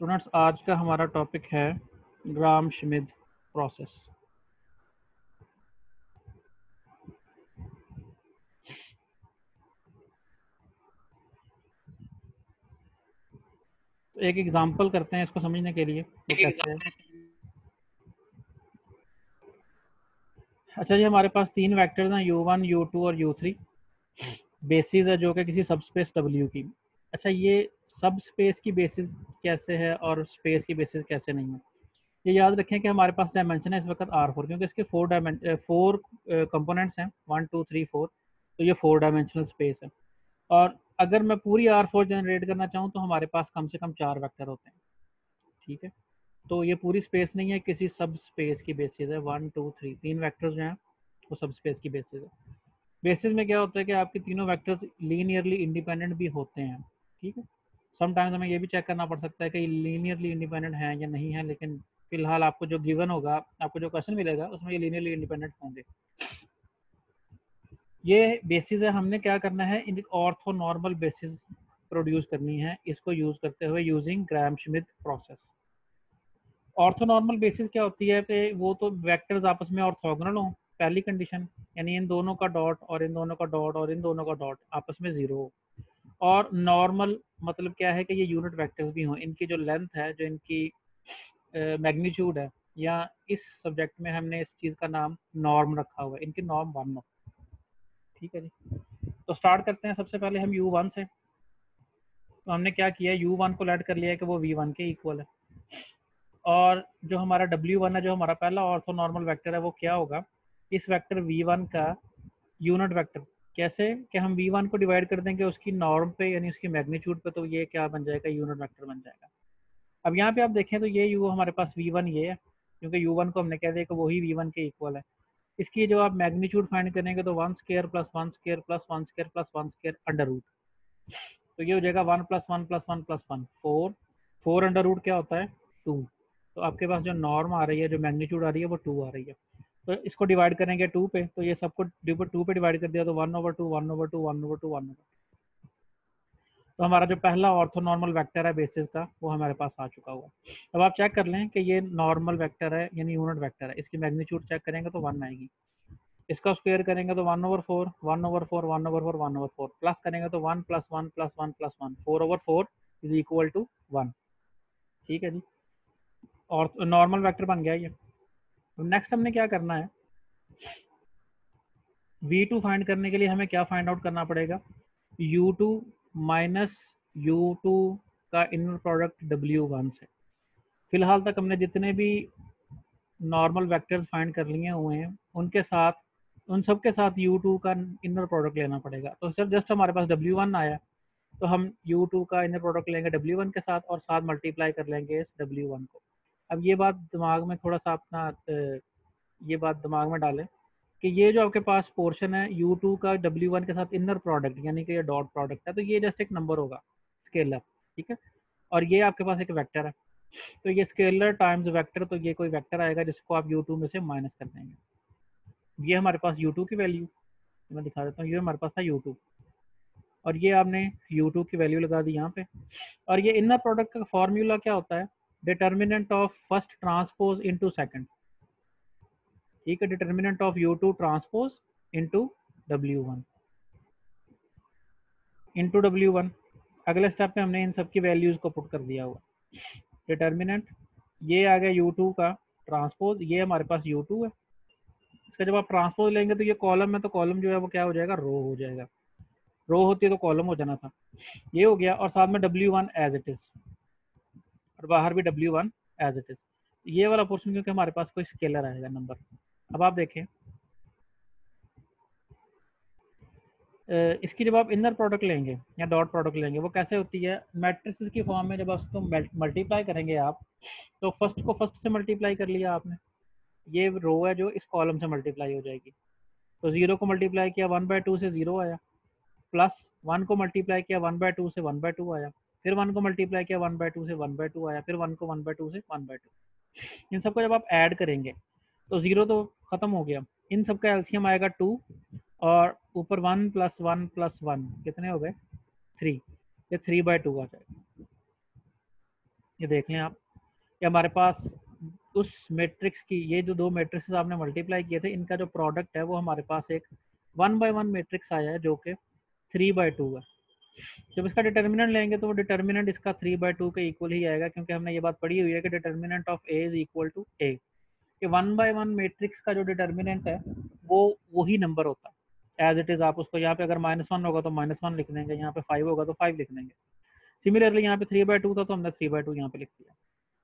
Students, आज का हमारा टॉपिक है ग्राम श्मिट प्रोसेस। तो एक एग्जांपल करते हैं इसको समझने के लिए वो कैसे है। अच्छा जी, हमारे पास तीन वेक्टर्स हैं u1, u2 और u3। बेसिस है जो कि किसी सब स्पेस w की। अच्छा, ये सब स्पेस की बेसिस कैसे है और स्पेस की बेसिस कैसे नहीं है, ये याद रखें कि हमारे पास डायमेंशन है इस वक्त R4, क्योंकि इसके फोर कंपोनेंट्स हैं 1 2 3 4। तो ये 4 डायमेंशनल स्पेस है। और अगर मैं पूरी R4 जनरेट करना चाहूँ तो हमारे पास कम से कम 4 वेक्टर होते हैं। ठीक है, तो ये पूरी स्पेस नहीं है, किसी सब स्पेस की बेसिस है। 1 2 3 तीन वेक्टर्स जो हैं वो सब स्पेस की बेसिस है। बेसिस में क्या होता है कि आपके तीनों वेक्टर्स लीनियरली इंडिपेंडेंट भी होते हैं। ठीक है, समटाइम्स हमें ये भी चेक करना पड़ सकता है कि लीनियरली इंडिपेंडेंट हैं या नहीं है, लेकिन फिलहाल आपको जो गिवन होगा, आपको जो क्वेश्चन मिलेगा उसमें ये लीनियरली इंडिपेंडेंट होंगे। ये बेसिस है, हमने क्या करना है, इन ऑर्थो नॉर्मल बेसिस प्रोड्यूस करनी है इसको यूज करते हुए using Gram Schmidt process. Orthonormal basis क्या होती है कि वो तो वेक्टर्स आपस में ऑर्थोगोनल हों, पहली कंडीशन, यानी इन दोनों का डॉट और इन दोनों का डॉट और इन दोनों का डॉट आपस में जीरो हो। और नॉर्मल मतलब क्या है कि ये यूनिट वेक्टर्स भी हों, इनकी जो लेंथ है, जो इनकी मैग्नीट्यूड है, या इस सब्जेक्ट में हमने इस चीज़ का नाम नॉर्म रखा हुआ है, इनकी नॉर्म 1 हो। ठीक है जी, तो स्टार्ट करते हैं। सबसे पहले हम u1 से। तो हमने क्या किया, u1 को लेट कर लिया है कि वो v1 के इक्वल है। और जो हमारा w1 है, जो हमारा पहला ऑर्थो नॉर्मल वेक्टर है, वो क्या होगा, इस वेक्टर v1 का यूनिट वेक्टर। कैसे कि हम v1 को डिवाइड कर देंगे उसकी नॉर्म पे, यानी उसकी मैग्नीट्यूड पे, तो ये क्या बन जाएगा, यूनिट वेक्टर बन जाएगा। अब यहाँ पे आप देखें तो ये u हमारे पास v1 ये है, क्योंकि u1 को हमने कह दिया कि वही v1 के इक्वल है। इसकी जो आप मैग्नीट्यूड फाइंड करेंगे तो 1 square plus 1 square plus 1 square plus 1 square under root. तो ये हो जाएगा 1 plus 1 plus 1 plus 1 4। 4 under root क्या होता है, 2। तो आपके पास जो नॉर्म आ रही है, जो मैग्नीट्यूड आ रही है, वो 2 आ रही है। तो इसको डिवाइड करेंगे 2 पे, तो ये सबको 2 पे डिवाइड कर दिया तो 1/2 1/2 1/2 1/2। तो हमारा जो पहला ऑर्थोनॉर्मल वेक्टर है बेसिस का, वो हमारे पास आ चुका हुआ है। अब आप चेक कर लें कि ये नॉर्मल वेक्टर है यानी यूनिट वेक्टर है, इसकी मैग्नीट्यूड चेक करेंगे तो 1 आएगी। इसका स्क्वायर करेंगे तो 1/4 1/4 1/4 1/4 प्लस करेंगे तो 1 plus 1 plus 1 plus 1 4/4 is equal to 1। ठीक है जी, और नॉर्मल वेक्टर बन गया ये। तो नेक्स्ट हमने क्या करना है, v2 फाइंड करने के लिए हमें क्या फाइंड आउट करना पड़ेगा, u2 माइनस u2 का इनर प्रोडक्ट w1 से। फिलहाल तक हमने जितने भी नॉर्मल वेक्टर्स फाइंड कर लिए हुए हैं उनके साथ, उन सब के साथ u2 का इनर प्रोडक्ट लेना पड़ेगा। तो सर जस्ट हमारे पास w1 आया, तो हम u2 का इनर प्रोडक्ट लेंगे w1 के साथ और साथ मल्टीप्लाई कर लेंगे इस w1 को। अब ये बात दिमाग में थोड़ा सा अपना ये बात दिमाग में डालें कि ये जो आपके पास पोर्शन है u2 का w1 के साथ इनर प्रोडक्ट, यानी कि ये डॉट प्रोडक्ट है, तो ये जस्ट एक नंबर होगा, स्केलर। ठीक है, और ये आपके पास एक वेक्टर है, तो ये स्केलर टाइम्स वेक्टर, तो ये कोई वेक्टर आएगा जिसको आप u2 में से माइनस कर देंगे। ये हमारे पास u2 की वैल्यू, मैं दिखा देता हूँ, ये हमारे पास था u2 और ये आपने u2 की वैल्यू लगा दी यहाँ पे। और ये इनर प्रोडक्ट का फॉर्मूला क्या होता है, determinant of first transpose into second. ठीक है, determinant of u2 transpose into w1 into w1। अगले स्टेप में हमने इन सब की वैल्यूज को पुट कर दिया हुआ। डिटर्मिनेंट ये आ गया u2 का ट्रांसपोज, ये हमारे पास u2 है। इसका जब आप ट्रांसपोज लेंगे तो ये कॉलम है, तो कॉलम जो है वो क्या हो जाएगा, रो हो जाएगा। रो होती है तो कॉलम हो जाना था, ये हो गया। और साथ में w1 एज इट इज, और बाहर भी w1 एज इट इज। ये वाला पोर्शन क्योंकि हमारे पास कोई स्केलर आएगा नंबर। अब आप देखें इसकी जब आप इनर प्रोडक्ट लेंगे या डॉट प्रोडक्ट लेंगे, वो कैसे होती है, मैट्रिसेस की फॉर्म में। जब आप उसको मल्टीप्लाई करेंगे आप, तो फर्स्ट को फर्स्ट से मल्टीप्लाई कर लिया आपने, ये रो है जो इस कॉलम से मल्टीप्लाई हो जाएगी। तो 0 को मल्टीप्लाई किया 1/2 से 0 आया, प्लस 1 को मल्टीप्लाई किया 1/2 से 1/2 आया, फिर 1 को मल्टीप्लाई किया 1/2 से 1/2 आया, फिर 1 को 1/2 से 1/2। इन सबको जब आप ऐड करेंगे तो 0 तो ख़त्म हो गया, इन सबका एलसीएम आएगा 2, और ऊपर 1 प्लस 1 प्लस 1 कितने हो गए, 3। ये 3/2 आ जाएगा। ये देख लें आप कि हमारे पास उस मैट्रिक्स की, ये जो दो मैट्रिक्स आपने मल्टीप्लाई किए थे, इनका जो प्रोडक्ट है वो हमारे पास एक 1/1 मैट्रिक्स आया है जो कि 3/2 है। जब इसका डिटर्मिनेंट लेंगे तो वो डिटर्मिनेंट इसका 3/2 के इक्वल ही आएगा, क्योंकि हमने ये बात पढ़ी हुई है कि determinant of A is equal to A, कि 1/1 मैट्रिक्स का जो डिटर्मिनेंट है वो वही नंबर होता है एज इट इज़। आप उसको यहाँ पे अगर -1 होगा तो -1 लिख देंगे, यहाँ पे 5 होगा तो 5 लिख देंगे। सिमिलरली यहाँ पे 3/2 था तो हमने 3/2 यहाँ पे लिख दिया।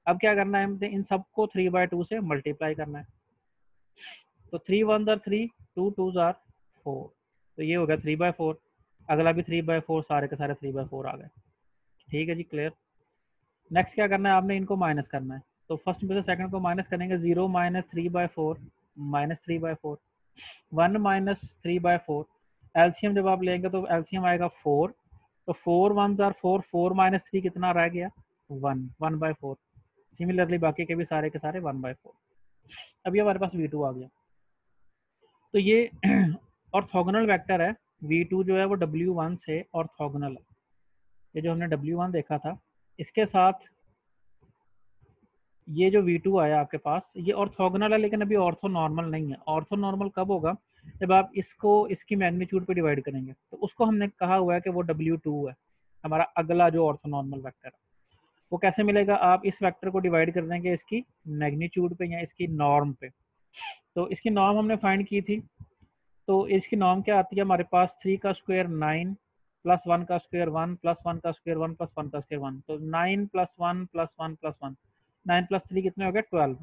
अब क्या करना है, हमने इन सबको 3/2 से मल्टीप्लाई करना है। तो 3 1 आर 3, 2 2 आर 4, तो ये हो गया 3/4। अगला भी 3/4, सारे के सारे 3/4 आ गए। ठीक है जी, क्लियर। नेक्स्ट क्या करना है, आपने इनको माइनस करना है। तो फर्स्ट में से सेकंड को माइनस करेंगे, 0 - 3/4 -3/4, 1 - 3/4। एलसीएम जब आप लेंगे तो एलसीएम आएगा 4, तो 4 1 आर 4, 4 - 3 कितना रह गया, 1, 1/4। सिमिलरली बाकी के भी सारे के सारे 1/4। अब ये हमारे पास V2 आ गया। तो ये ऑर्थोगोनल वेक्टर है, V2 जो है वो W1 से ऑर्थोगोनल है। ये जो हमने W1 देखा था इसके साथ ये जो V2 आया आपके पास, ये ऑर्थोगोनल है लेकिन अभी ऑर्थो नॉर्मल नहीं है। ऑर्थो नॉर्मल कब होगा, जब आप इसको इसकी मैग्नीट्यूड पे डिवाइड करेंगे, तो उसको हमने कहा हुआ है कि वो W2 है हमारा अगला जो ऑर्थो नॉर्मल वेक्टर है। वो कैसे मिलेगा, आप इस वेक्टर को डिवाइड कर देंगे इसकी मैग्नीट्यूड पे या इसकी नॉर्म पे। तो इसकी नॉर्म हमने फाइंड की थी, तो इसकी नॉर्म क्या आती है हमारे पास, 3 का स्क्वायर 9 प्लस 1 का स्क्वायर 1 प्लस 1 का स्क्वायर 1 प्लस 1 का स्क्वायर 1, तो 9 + 1 + 1 + 1, 9 + 3 कितने हो गए, 12।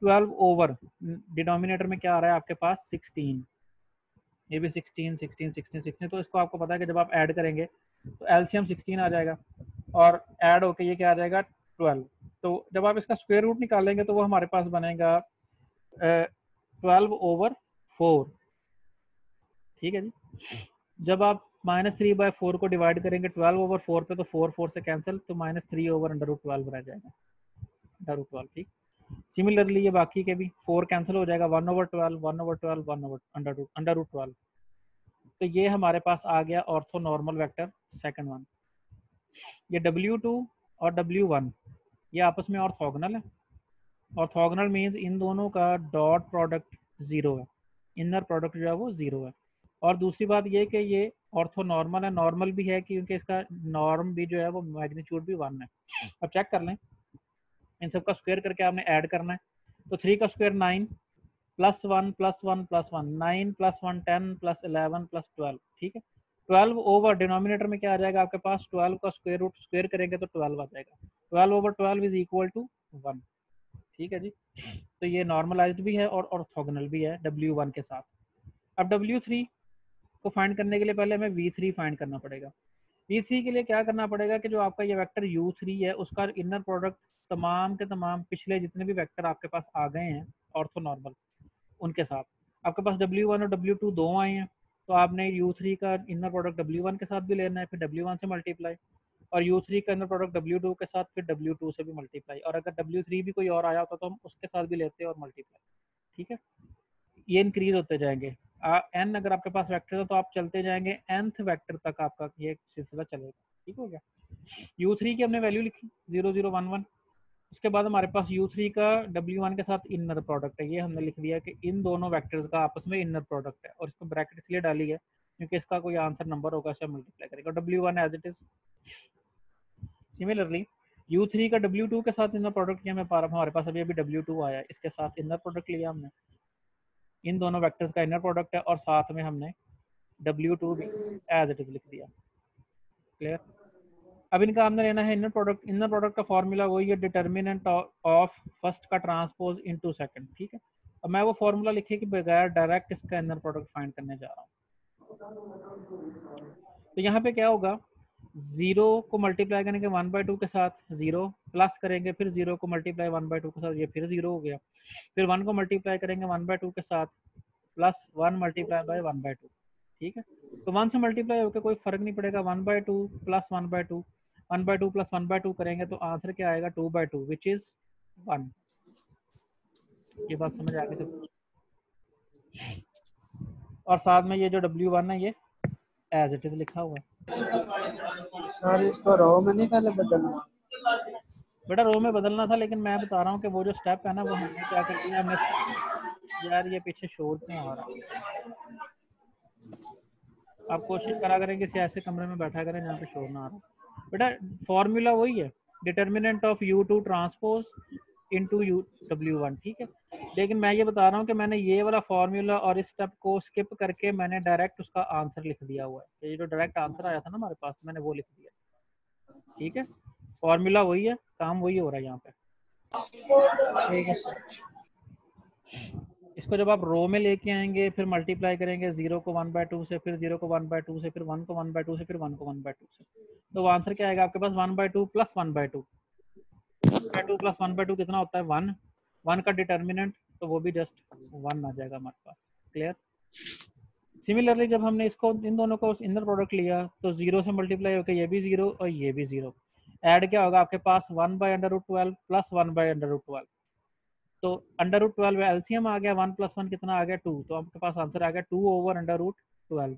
12 ओवर डिनोमिनेटर में क्या आ रहा है आपके पास, 16। ये भी 16 16 16 16, तो इसको आपको पता है कि जब आप ऐड करेंगे तो एलसीएम 16 आ जाएगा और ऐड होके ये क्या आ जाएगा, 12। तो जब आप इसका स्क्वायर रूट निकालेंगे तो वो हमारे पास बनेगा 12/4। ठीक है जी। जब आप -3/4 को डिवाइड करेंगे 12/4 पे, तो 4 4 से कैंसिल, तो -3/√12 रह जाएगा, √12। ठीक। सिमिलरली ये बाकी के भी 4 कैंसिल हो जाएगा, 1/12 1/12 1/√12। तो ये हमारे पास आ गया ortho normal vector second one. ये W2 और W1 ये आपस में ऑर्थोगोनल है। ऑर्थोगोनल मीन्स इन दोनों का डॉट प्रोडक्ट 0 है, इनर प्रोडक्ट जो है वो 0 है। और दूसरी बात ये कि ये ऑर्थो नॉर्मल है, नॉर्मल भी है क्योंकि इसका नॉर्म भी जो है वो मैग्नीट्यूड भी 1 है। अब चेक कर लें, इन सब का स्क्वायर करके आपने ऐड करना है। तो 3 का स्क्वायर 9 +1 + 1 + 1, 9 + 1 10 + 11 + 12। ठीक है। 12 ओवर डिनोमिनेटर में क्या आ जाएगा आपके पास, 12 का स्क्वायर रूट स्क्वायर करेंगे तो 12 आ जाएगा। 12/12 इज इक्वल टू 1। ठीक है जी। तो ये नॉर्मलाइज्ड भी है और ऑर्थोगोनल भी है W1 के साथ। अब W3 को फाइंड करने के लिए पहले हमें V3 फाइंड करना पड़ेगा। V3 के लिए क्या करना पड़ेगा कि जो आपका ये वेक्टर U3 है उसका इनर प्रोडक्ट तमाम के तमाम पिछले जितने भी वेक्टर आपके पास आ गए हैं ऑर्थो नॉर्मल, उनके साथ। आपके पास W1 और W2 दो आए हैं, तो आपने U3 का इनर प्रोडक्ट W1 के साथ भी लेना है, फिर W1 से मल्टीप्लाई, और U3 का इनर प्रोडक्ट W2 के साथ फिर W2 से भी मल्टीप्लाई, और अगर W3 भी कोई और आया होता तो हम उसके साथ भी लेते और मल्टीप्लाई। ठीक है। ये इंक्रीज होते जाएंगे। n अगर आपके पास वेक्टर है तो आप चलते जाएंगे nth वेक्टर तक आपका ये सिलसिला चलेगा। ठीक हो गया। U3 की हमने वैल्यू लिखी 0 0 1 1। उसके बाद हमारे पास U3 का W1 के साथ इनर प्रोडक्ट है, ये हमने लिख दिया कि इन दोनों वेक्टर्स का आपस में इनर प्रोडक्ट है, और इसको ब्रैकेट इसलिए डाली है क्योंकि इसका कोई आंसर नंबर होगा, उसे मल्टीप्लाई करेगा, W1 as it is. Similarly U3 का W2 के साथ इनर प्रोडक्ट किया, हमारे पास अभी W2 आया, इसके साथ इनर प्रोडक्ट लिया हमने, इन दोनों वेक्टर्स का इनर प्रोडक्ट है, और साथ में हमने W2 भी एज इट इज लिख दिया। क्लियर। अब इनका हमने लेना है इनर प्रोडक्ट। इनर प्रोडक्ट का फॉर्मूला वही है, डिटर्मिनेंट ऑफ फर्स्ट का ट्रांसपोज इनटू सेकंड। ठीक है। अब मैं वो फॉर्मूला लिखे कि बगैर डायरेक्ट इसका इनर प्रोडक्ट फाइंड करने जा रहा हूँ। तो यहाँ पे क्या होगा, 0 को मल्टीप्लाई करेंगे 1/2 के साथ 0, प्लस करेंगे फिर 0 को मल्टीप्लाई 1/2 के साथ, ये फिर 0 हो गया। फिर 1 को मल्टीप्लाई करेंगे 1/2 के साथ प्लस 1 मल्टीप्लाई बाय 1/2। ठीक है। तो 1 से मल्टीप्लाई होकर कोई फर्क नहीं पड़ेगा, 1/2 प्लस 1/2, 1/2 प्लस 1/2 करेंगे तो आंसर क्या आएगा, 2/2 विच इज 1। ये बात समझ आ गई सबको। और साथ में ये जो W1 है ये एज इट इज लिखा हुआ है। सर इसको रो में नहीं पहले बदलना। बेटा रो में बदलना था, लेकिन मैं बता रहा हूँ कि वो जो स्टेप है ना वो हमने क्या कर दिया, हमने यार ये पीछे शोर क्यों आ रहा है। आप कोशिश करा करें किसी ऐसे कमरे में बैठा करें जहाँ पे शोर ना आ रहा। बेटा फॉर्मूला वही है, determinant of U2 transpose into W1, ठीक है। लेकिन मैं ये बता रहा हूँ कि मैंने ये वाला फॉर्मूला और इस स्टेप को स्किप करके मैंने डायरेक्ट उसका आंसर लिख दिया हुआ है। ये जो डायरेक्ट आंसर आया था ना हमारे पास, मैंने वो लिख दिया, ठीक है। फॉर्मूला वही है, काम वही हो रहा है यहाँ पे। ठीक है सर। इसको जब आप रो में लेके आएंगे, फिर मल्टीप्लाई करेंगे 0 को 1/2 से, फिर 0 को 1/2 से, फिर 1 को 1/2 से, फिर 1 को 1/2 से, तो वो आंसर क्या आएगा आपके पास, 1/2 प्लस 1/2। 1/2 प्लस 1/2 कितना होता है, 1। 1 का डिटर्मिनेंट, तो वो भी जस्ट 1 आ जाएगा हमारे पास। क्लियर। सिमिलरली जब हमने इसको इन दोनों को इनर प्रोडक्ट लिया, तो 0 से मल्टीप्लाई होकर ये भी 0 और ये भी 0, ऐड क्या होगा आपके पास, 1/√12 प्लस 1/√12। तो √12 एलसीएम आ गया, 1 + 1 कितना आ गया, 2। तो आपके पास आंसर आ गया 2/√12।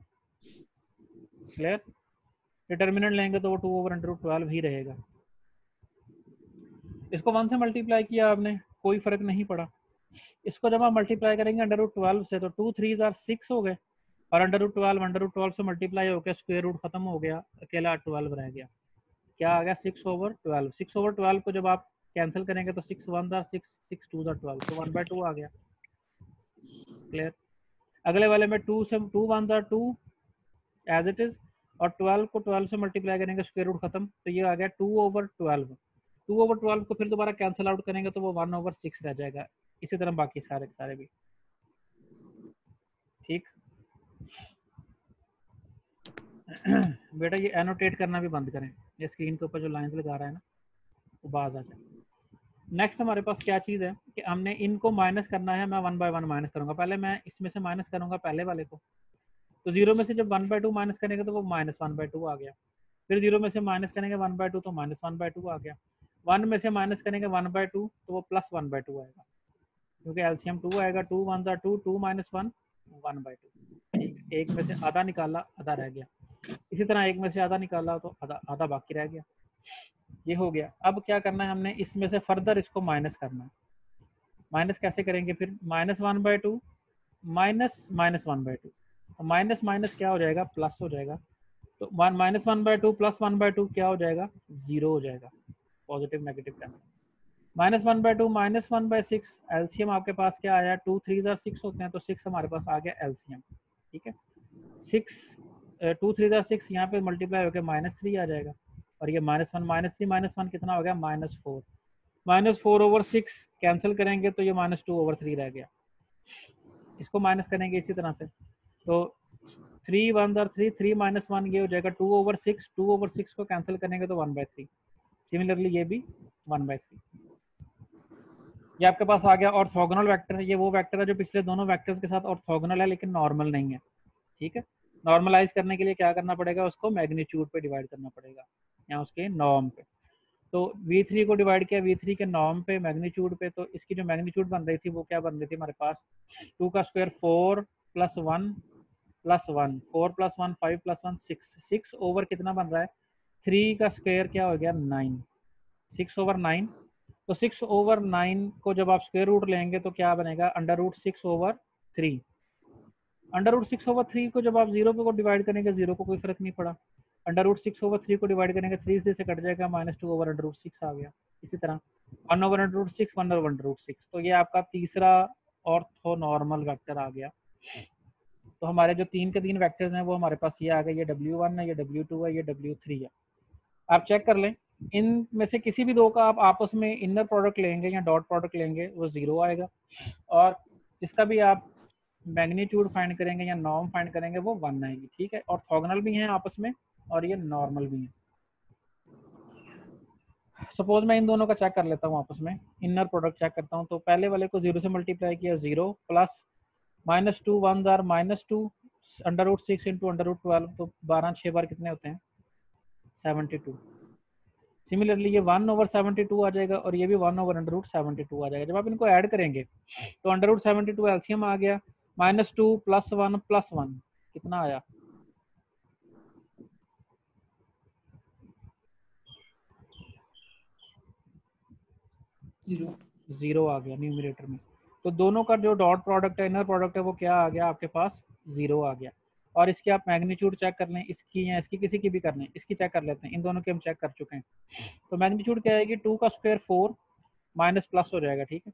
क्लियर। डिटर्मिनेंट लेंगे तो वो 2/√12 ही रहेगा। इसको 1 से मल्टीप्लाई किया आपने, कोई फर्क नहीं पड़ा। इसको जब आप मल्टीप्लाई करेंगे √12 से, तो 2 3 = 6 हो गए, और √12 से मल्टीप्लाई होकर स्क्वायर रूट खत्म हो गया, अकेला 12 रह गया। क्या आ गया, 6/12। 6/12 को जब आप कैंसिल करेंगे तो 6 1 = 6, 6 2 = 12, तो 1/2 आ गया। क्लियर। अगले वाले में 2 से 2 1 = 2 एज इट इज, और 12 को 12 से मल्टीप्लाई करेंगे स्क्वायर रूट खत्म, तो ये आ गया 2/12। 2/12 को फिर दोबारा कैंसिल आउट करेंगे तो वो 1/6 रह जाएगा। इसी तरह बाकी सारे सारे भी, ठीक। बेटा ये एनोटेट करना भी बंद करें, ये स्क्रीन के ऊपर जो लाइंस लगा रहा है ना वो बाज आ जाए। नेक्स्ट हमारे पास क्या चीज़ है कि हमने इनको माइनस करना है। मैं 1 बाय 1 माइनस करूंगा, पहले मैं इसमें से माइनस करूंगा पहले वाले को, तो 0 में से जब 1/2 माइनस करेंगे तो वो -1/2 आ गया। फिर 0 में से माइनस करेंगे 1/2 तो -1/2 आ गया। 1 में से माइनस करेंगे 1/2 तो वो +1/2 आएगा, क्योंकि एलसीएम 2 आएगा। 2 1 = 2, 2 - 1 1/2। एक में से आधा निकाला, आधा रह गया। इसी तरह एक में से आधा निकाला तो आधा आधा बाकी रह गया। ये हो गया। अब क्या करना है, हमने इसमें से फर्दर इसको माइनस करना है। माइनस कैसे करेंगे फिर, -1/2 माइनस -1/2, तो माइनस माइनस क्या हो जाएगा, प्लस हो जाएगा। तो -1/2 प्लस 1/2 क्या हो जाएगा, 0 हो जाएगा। Positive negative cancel. -1/2 -1/6, एलसीएम आपके पास क्या आया, 2 3 = 6 होते हैं, तो 6 हमारे पास आ गया एलसीएम, ठीक है। 6 2 3 = 6, यहाँ पे मल्टीप्लाई होकर -3 आ जाएगा, और ये -1 -3 -1 कितना हो गया, -4। -4/6 कैंसिल करेंगे तो ये -2/3 रह गया। इसको माइनस करेंगे इसी तरह से, तो 3 1 = 3, 3 - 1 ये हो जाएगा 2/6। 2/6 को कैंसिल करेंगे तो 1/3। सिमिलरली ये भी 1/3। ये आपके पास आ गया ऑर्थोगोनल वेक्टर। ये वो वेक्टर है जो पिछले दोनों वेक्टर्स के साथ ऑर्थोगोनल है लेकिन नॉर्मल नहीं है, ठीक है। नॉर्मलाइज करने के लिए क्या करना पड़ेगा, उसको मैग्नीट्यूड पे डिवाइड करना पड़ेगा या उसके नॉर्म पे। तो V3 को डिवाइड किया V3 के नॉर्म पे, मैग्नीट्यूड पे, तो इसकी जो मैग्नीट्यूड बन रही थी वो क्या बन रही थी हमारे पास, 2 का स्क्वायर 4 + 1 + 1, 4 + 1 5 + 1 6, 6 ओवर कितना बन रहा है, 3 का स्क्वायर क्या हो गया, 9, 6/9। तो 6/9 को जब आप स्क्वायर रूट लेंगे तो क्या बनेगा, √6/3। √6/3 को जब आप 0 को डिवाइड करेंगे, 0 को कोई फर्क नहीं पड़ा। √6/3 को डिवाइड करेंगे, 3 3 से कट जाएगा, -2/√6 आ गया। इसी तरह 1/√6 1/√6। तो ये आपका तीसरा ऑर्थोनॉर्मल वेक्टर आ गया। तो हमारे जो 3 के 3 वेक्टर्स हैं वो हमारे पास ये आ गए, ये W1 है, ये W2 है, ये W3 है। आप चेक कर लें, इन में से किसी भी दो का आप आपस में इनर प्रोडक्ट लेंगे या डॉट प्रोडक्ट लेंगे वो 0 आएगा, और जिसका भी आप मैग्नीट्यूड फाइंड करेंगे या नॉर्म फाइंड करेंगे वो 1 आएगी, ठीक है। ऑर्थोगोनल भी हैं आपस में और ये नॉर्मल भी हैं। सपोज मैं इन दोनों का चेक कर लेता हूँ आपस में, इनर प्रोडक्ट चेक करता हूँ। तो पहले वाले को 0 से मल्टीप्लाई किया, 0 प्लस -2 1 जार -2 √6 इंटू √12, तो 12 6 बार कितने होते हैं, 72। सिमिलरली ये 1/72 आ जाएगा और ये भी 1/√72 आ जाएगा। जब आप इनको ऐड करेंगे तो √72 एलसीएम आ गया, -2 + 1 + 1 कितना आया, 0 0 आ गया न्यूमरेटर में। तो दोनों का जो डॉट प्रोडक्ट है, इनर प्रोडक्ट है, वो क्या आ गया आपके पास? 0 आ गया। और इसकी आप मैग्नीट्यूड चेक कर लें, इसकी या इसकी, किसी की भी कर लें, इसकी चेक कर लेते हैं, इन दोनों की हम चेक कर चुके हैं। तो मैग्नीट्यूड क्या आएगी? 2 का स्क्वायर 4 माइनस प्लस हो जाएगा, ठीक है।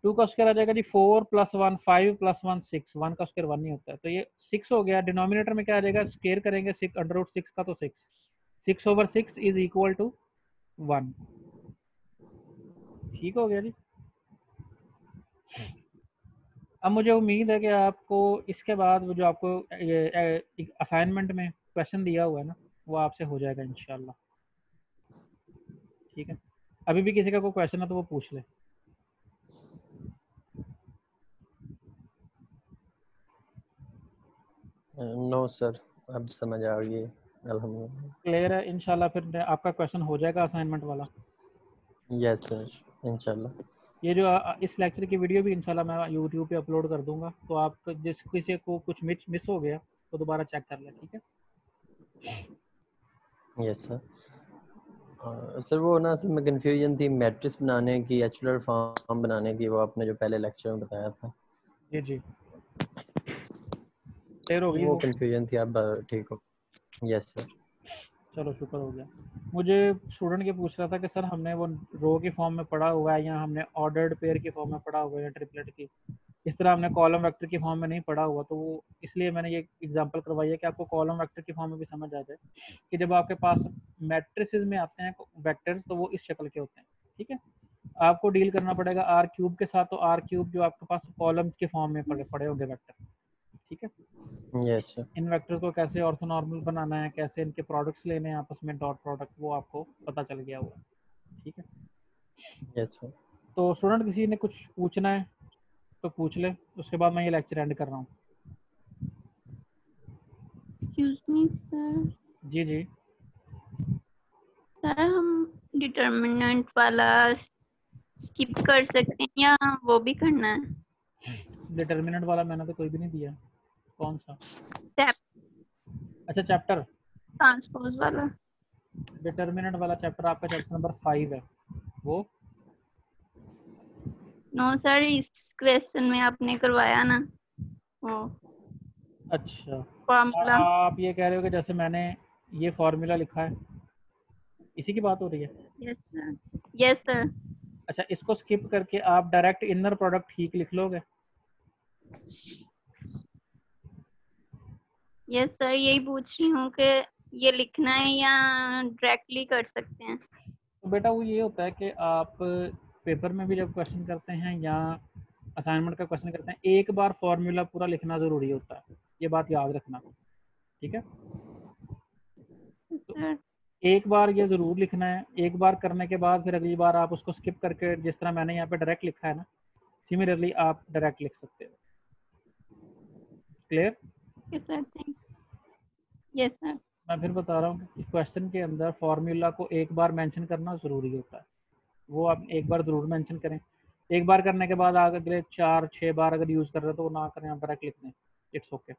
2 का स्क्वायर आ जाएगा जी 4 + 1 5 + 1 6, 1 का स्क्वायर 1 नहीं होता है, तो ये 6 हो गया। डिनोमिनेटर में क्या आ जाएगा? स्क्वायर करेंगे 6 √6 का, तो 6/6 इज इक्वल टू 1। ठीक हो गया जी। अब मुझे उम्मीद है कि आपको इसके बाद वो जो आपको ये असाइनमेंट में क्वेश्चन दिया हुआ है ना, वो आपसे हो जाएगा इंशाल्लाह। ठीक है, अभी भी किसी का कोई क्वेश्चन है तो वो पूछ ले। नो सर, अब समझ आ गई अल्हम्दुलिल्लाह। क्लियर है इंशाल्लाह। फिर आपका क्वेश्चन हो जाएगा असाइनमेंट वाला। यस सर, इंशाल्लाह। ये जो इस लेक्चर की वीडियो भी इंशाल्लाह मैं यूट्यूब पे अपलोड कर दूंगा, तो आप जिस किसी को कुछ मिस हो गया तो दोबारा चेक कर ले, ठीक है। Yes sir. सर वो ना असल में कंफ्यूजन थी मैट्रिक्स बनाने की, एचुलर फॉर्म बनाने की, वो आपने जो पहले लेक्चर में बताया था। जी जी, क्लियर हो गई वो वो? कंफ्यूजन थी, अब ठीक हो। Yes sir. चलो शुक्र हो गया। मुझे स्टूडेंट के पूछ रहा था कि सर हमने वो रो की फॉर्म में पढ़ा हुआ है, या हमने ऑर्डर्ड पेयर की फॉर्म में पढ़ा हुआ है, या ट्रिपलेट की, इस तरह हमने कॉलम वेक्टर की फॉर्म में नहीं पढ़ा हुआ। तो वो इसलिए मैंने ये एग्जांपल करवाई है कि आपको कॉलम वेक्टर की फॉर्म में भी समझ आ जाए कि जब आपके पास मैट्रिसेस में आते हैं वेक्टर्स, तो वो इस शक्ल के होते हैं, ठीक है। आपको डील करना पड़ेगा R³ के साथ, तो R³ जो आपके पास कॉलम्स के फॉर्म में पड़े होंगे वेक्टर, ठीक है। Yes sir. इन वेक्टर को कैसे ऑर्थोनॉर्मल बनाना है, कैसे इनके प्रोडक्ट्स लेने हैं आपस में, डॉट प्रोडक्ट, वो आपको पता चल गया हुआ, ठीक है। Yes sir. तो स्टूडेंट किसी ने कुछ पूछना है तो पूछ ले, उसके बाद मैं ये लेक्चर एंड कर रहा हूँ। Excuse me sir. जी जी, सर हम डिटर्मिनेंट वाला स्किप कर सकते हैं या वो भी करना है? डिटर्मिनेंट वाला मैंने तो कोई भी नहीं दिया। कौन सा? टैप अच्छा, चैप्टर ट्रांसपोज वाला। डिटर्मिनेंट वाला चैप्टर आपका चैप्टर नंबर 5 है वो। नो सर, इस क्वेश्चन में आपने करवाया ना वो अच्छा, फॉर्मूला। आप ये कह रहे हो कि जैसे मैंने ये फॉर्मूला लिखा है, इसी की बात हो रही है? Yes sir, yes sir. अच्छा, इसको स्किप करके आप डायरेक्ट इनर प्रोडक्ट ठीक लिख लोगे? यस सर, यही पूछ रही हूँ कि ये लिखना है या डायरेक्टली कर सकते हैं। तो बेटा वो ये होता है कि आप पेपर में भी जब क्वेश्चन करते हैं या असाइनमेंट का क्वेश्चन करते हैं, एक बार फॉर्मूला पूरा लिखना ज़रूरी होता है, ये बात याद रखना, ठीक है। तो सर एक बार ये ज़रूर लिखना है, एक बार करने के बाद फिर अगली बार आप उसको स्किप करके, जिस तरह मैंने यहाँ पे डायरेक्ट लिखा है ना, सिमिलरली आप डायरेक्ट लिख सकते हो। Clear? Yes sir, thank yes sir. मैं फिर बता रहा हूँ कि क्वेश्चन के अंदर फार्मूला को एक बार मेंशन करना ज़रूरी होता है, वो आप एक बार ज़रूर मेंशन करें। एक बार करने के बाद अगले 4-6 बार अगर यूज़ कर रहे हो तो वो ना करें, आप डायरेक्ट लिख दें, इट्स ओके।